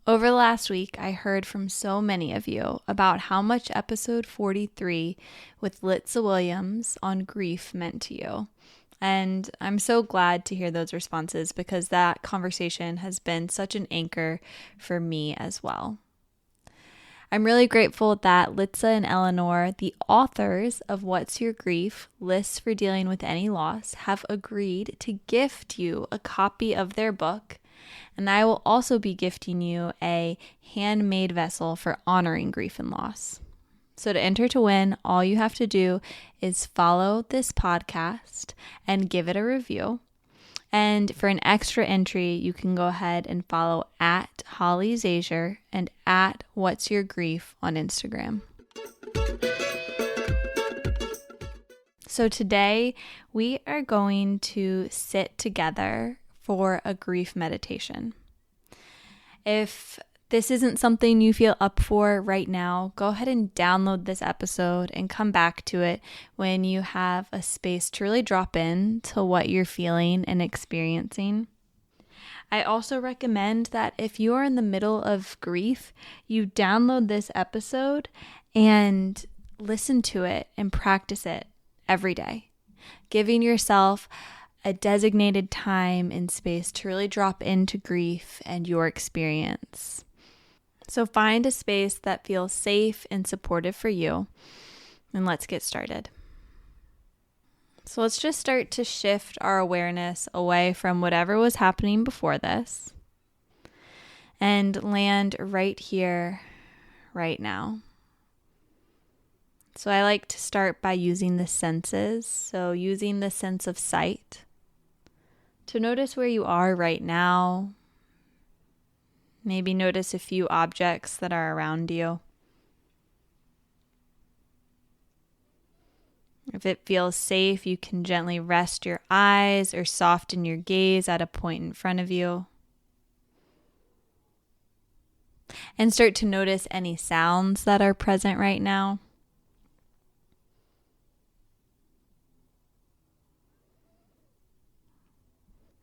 Over the last week, I heard from so many of you about how much episode 43 with Litsa Williams on grief meant to you. And I'm so glad to hear those responses because that conversation has been such an anchor for me as well. I'm really grateful that Litsa and Eleanor, the authors of What's Your Grief? Lists for Dealing with Any Loss, have agreed to gift you a copy of their book. And I will also be gifting you a handmade vessel for honoring grief and loss. So to enter to win, all you have to do is follow this podcast and give it a review. And for an extra entry, you can go ahead and follow at Holly Zazier and at What's Your Grief on Instagram. So today we are going to sit together for a grief meditation. If this isn't something you feel up for right now, go ahead and download this episode and come back to it when you have a space to really drop in to what you're feeling and experiencing. I also recommend that if you are in the middle of grief, you download this episode and listen to it and practice it every day, giving yourself a designated time and space to really drop into grief and your experience. So find a space that feels safe and supportive for you, and let's get started. So let's just start to shift our awareness away from whatever was happening before this and land right here, right now. So I like to start by using the senses, so using the sense of sight to notice where you are right now. Maybe notice a few objects that are around you. If it feels safe, you can gently rest your eyes or soften your gaze at a point in front of you. And start to notice any sounds that are present right now.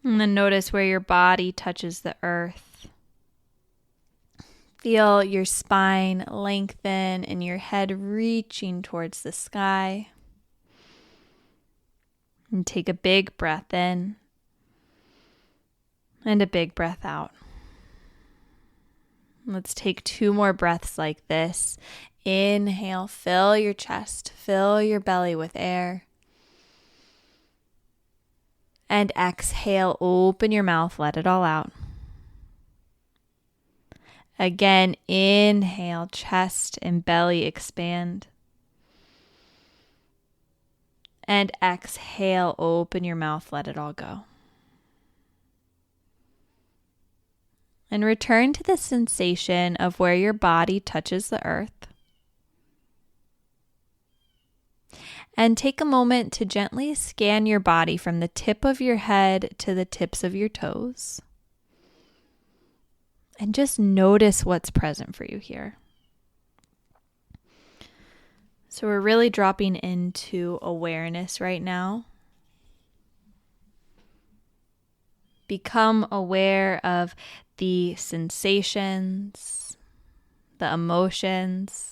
And then notice where your body touches the earth. Feel your spine lengthen and your head reaching towards the sky. And take a big breath in and a big breath out. Let's take 2 more breaths like this. Inhale, fill your chest, fill your belly with air. And exhale, open your mouth, let it all out. Again, inhale, chest and belly expand. And exhale, open your mouth, let it all go. And return to the sensation of where your body touches the earth. And take a moment to gently scan your body from the tip of your head to the tips of your toes. And just notice what's present for you here. So we're really dropping into awareness right now. Become aware of the sensations, the emotions,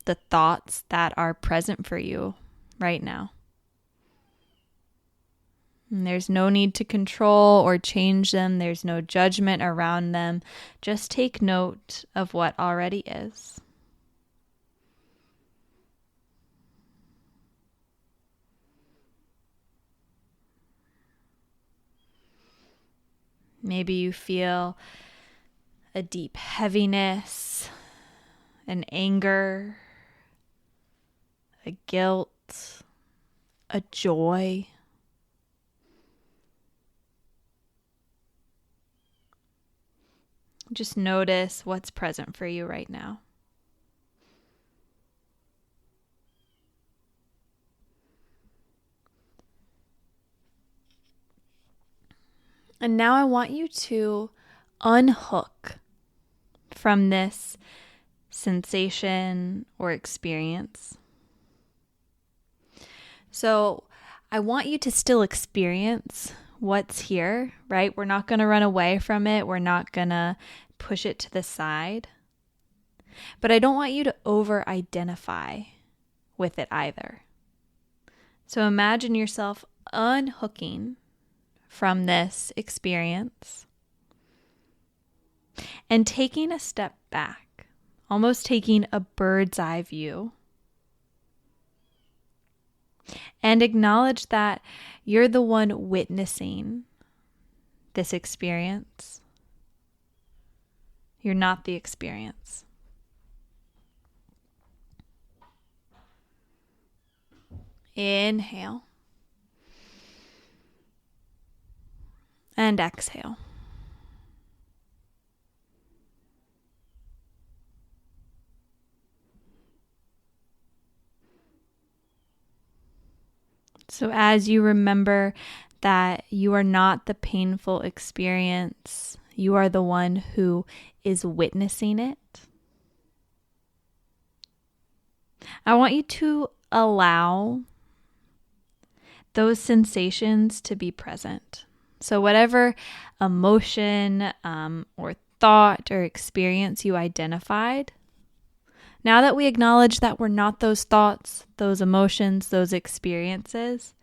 the thoughts that are present for you right now. And there's no need to control or change them. There's no judgment around them. Just take note of what already is. Maybe you feel a deep heaviness, an anger, a guilt, a joy. Just notice what's present for you right now. And now I want you to unhook from this sensation or experience. So I want you to still experience what's here, right? We're not going to run away from it. We're not going to push it to the side. But I don't want you to over-identify with it either. So imagine yourself unhooking from this experience and taking a step back, almost taking a bird's eye view. And acknowledge that you're the one witnessing this experience. You're not the experience. Inhale. And exhale. So as you remember that you are not the painful experience, you are the one who is witnessing it. I want you to allow those sensations to be present. So whatever emotion or thought or experience you identified, now that we acknowledge that we're not those thoughts, those emotions, those experiences,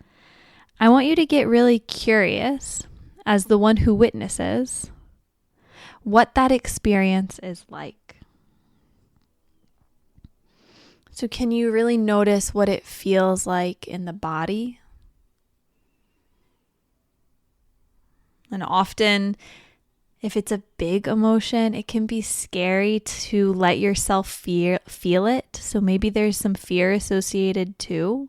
I want you to get really curious as the one who witnesses what that experience is like. So can you really notice what it feels like in the body? And often, if it's a big emotion, it can be scary to let yourself feel it. So maybe there's some fear associated too.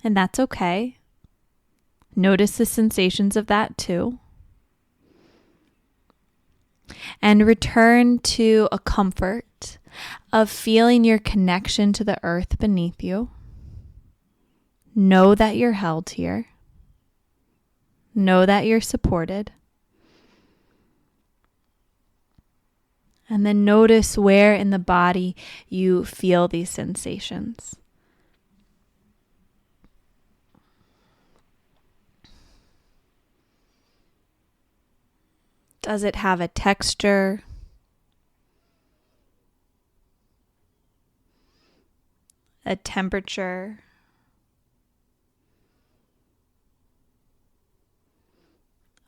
And that's okay. Notice the sensations of that too. And return to a comfort of feeling your connection to the earth beneath you. Know that you're held here. Know that you're supported. And then notice where in the body you feel these sensations. Does it have a texture? A temperature?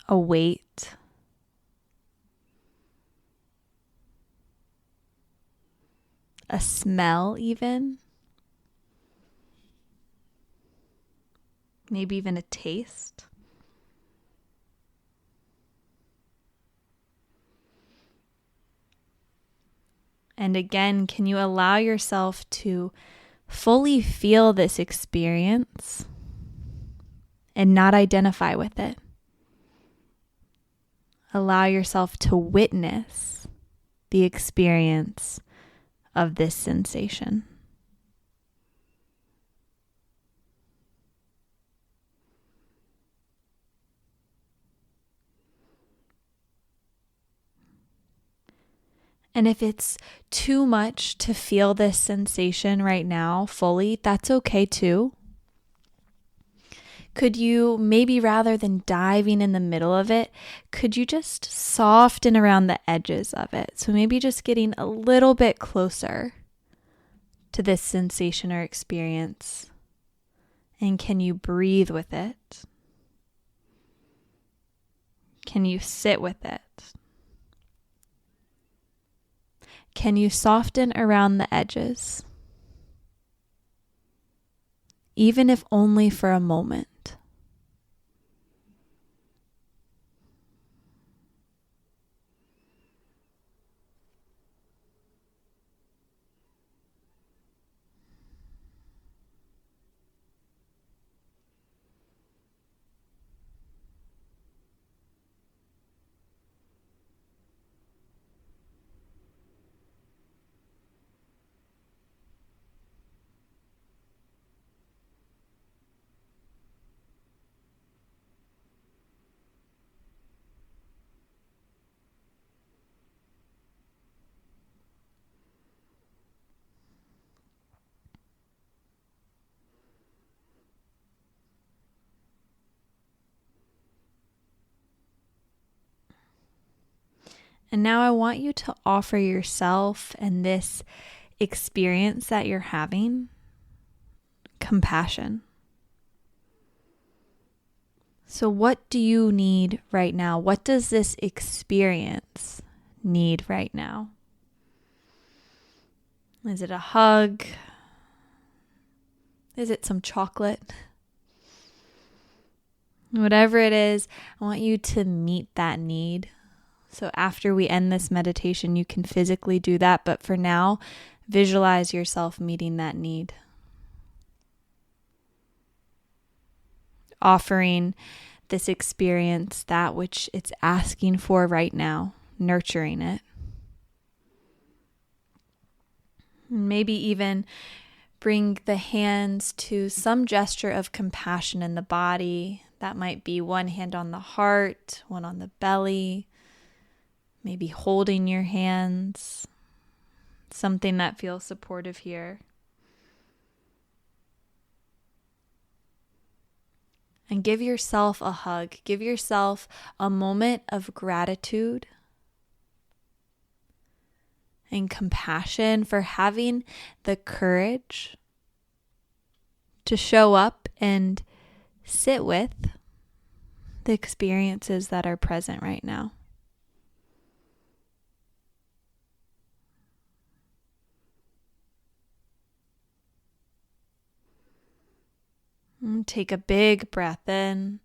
A weight? A smell even? Maybe even a taste? And again, can you allow yourself to fully feel this experience and not identify with it? Allow yourself to witness the experience of this sensation. And if it's too much to feel this sensation right now fully, that's okay too. Could you maybe rather than diving in the middle of it, could you just soften around the edges of it? So maybe just getting a little bit closer to this sensation or experience. And can you breathe with it? Can you sit with it? Can you soften around the edges? Even if only for a moment. And now I want you to offer yourself and this experience that you're having compassion. So what do you need right now? What does this experience need right now? Is it a hug? Is it some chocolate? Whatever it is, I want you to meet that need. So after we end this meditation, you can physically do that. But for now, visualize yourself meeting that need. Offering this experience that which it's asking for right now, nurturing it. Maybe even bring the hands to some gesture of compassion in the body. That might be one hand on the heart, one on the belly. Maybe holding your hands, something that feels supportive here. And give yourself a hug. Give yourself a moment of gratitude and compassion for having the courage to show up and sit with the experiences that are present right now. And take a big breath in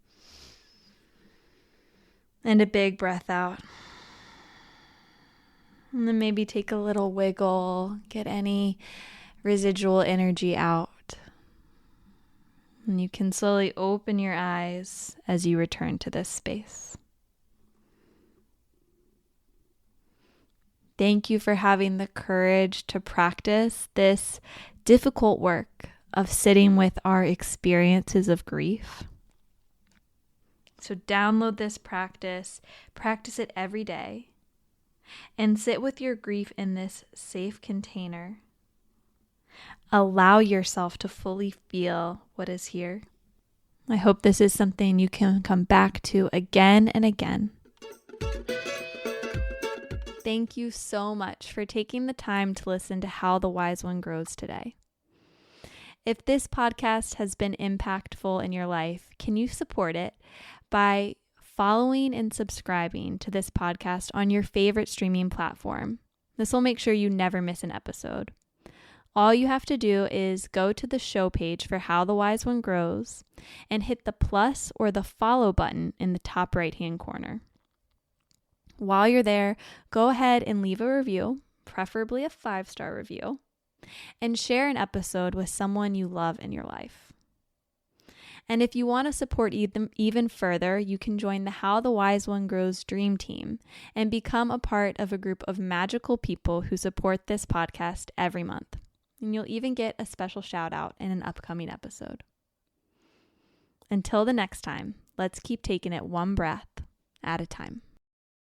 and a big breath out. And then maybe take a little wiggle, get any residual energy out. And you can slowly open your eyes as you return to this space. Thank you for having the courage to practice this difficult work of sitting with our experiences of grief. So download this practice it every day, and sit with your grief in this safe container. Allow yourself to fully feel what is here. I hope this is something you can come back to again and again. Thank you so much for taking the time to listen to How the Wise One Grows today. If this podcast has been impactful in your life, can you support it by following and subscribing to this podcast on your favorite streaming platform? This will make sure you never miss an episode. All you have to do is go to the show page for How the Wise One Grows and hit the plus or the follow button in the top right-hand corner. While you're there, go ahead and leave a review, preferably a 5-star review, and share an episode with someone you love in your life. And if you want to support even further, you can join the How the Wise One Grows Dream Team and become a part of a group of magical people who support this podcast every month. And you'll even get a special shout out in an upcoming episode. Until the next time, let's keep taking it one breath at a time.